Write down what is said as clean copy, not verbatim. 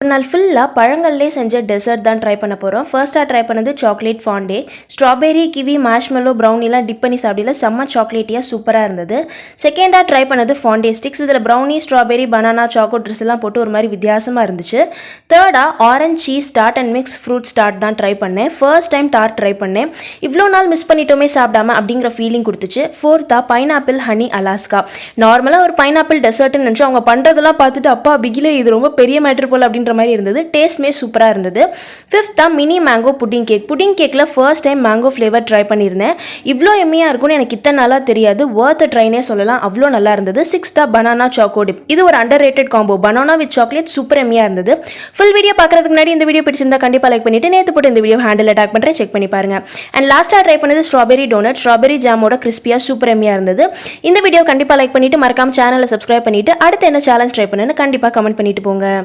ஒரு நாள் ஃபுல்லாக பழங்கள்லேயே செஞ்ச டெசர்ட் தான் ட்ரை பண்ண போகிறோம். ஃபர்ஸ்ட்டாக ட்ரை பண்ணது chocolate fondue. Strawberry, kiwi, marshmallow, ப்ரௌனிலாம் டிப் பண்ணி சாப்பிடல, செம்ம சாக்லேட்டியாக சூப்பராக இருந்தது. செகண்டாக ட்ரை பண்ணது ஃபாண்டே ஸ்டிக்ஸ். இதில் ப்ரௌனி, ஸ்ட்ராபெரி, பனானா, சாக்கோ ட்ரெஸ் எல்லாம் போட்டு ஒரு மாதிரி வித்தியாசமாக இருந்துச்சு. தேர்டாக orange cheese tart and mix fruit tart தான் ட்ரை பண்ணேன். ஃபர்ஸ்ட் டைம் டார்ட் ட்ரை பண்ணேன். இவ்வளோ நாள் மிஸ் பண்ணிட்டோமே சாப்பிடாம அப்படிங்கிற ஃபீலிங் கொடுத்துச்சு. ஃபோர்த்தாக பைனாப்பிள் ஹனி அலாஸ்கா. நார்மலாக ஒரு பைனாப்பிள் டெசர்ட்னு நினச்சி அவங்க பண்ணுறதெல்லாம் பார்த்துட்டு அப்பா பிகிலே இது ரொம்ப பெரிய மேட்ரு போல் அப்படின்னு மாதிரி இருந்தது. டேஸ்ட்மே சூப்பராக இருந்தது. ஃபிஃப்த்தா mini mango pudding cake. Pudding கேக்கில் first time mango flavour try பண்ணியிருந்தேன். இவ்வளோ எம்மியாக இருக்கும்னு எனக்கு இத்தனை நாளாக தெரியாது. வர்த் ட்ரைனே சொல்லலாம், அவ்வளோ நல்லா இருந்தது. சிக்ஸ்த்தா பனானா சாக்கோ டிப். இது ஒரு underrated combo. Banana with chocolate super எம்மியாக இருந்தது. ஃபுல் வீடியோ பார்க்கறதுக்கு முன்னாடி இந்த வீடியோ பிடிச்சிருந்தா கண்டிப்பாக லைக் பண்ணிட்டு நேற்று போட்டு இந்த வீடியோ ஹேண்டில் அட்டாக் பண்ணுறேன், செக் பண்ணி பாருங்க. அண்ட் லாஸ்ட்டாக ட்ரை பண்ணது ஸ்ட்ராபெரி டோனட். ஸ்ட்ராபெரி ஜாமோட கிறிஸ்பியாக சூப்பர் எம்மியாக இருந்தது. இந்த வீடியோ கண்டிப்பாக லைக் பண்ணிட்டு மறக்காம சேனலை சப்ஸ்கிரைப் பண்ணிட்டு அடுத்து என்ன சேலஞ்ச் ட்ரை பண்ணுன்னு கண்டிப்பாக கமெண்ட் பண்ணிட்டு போங்க.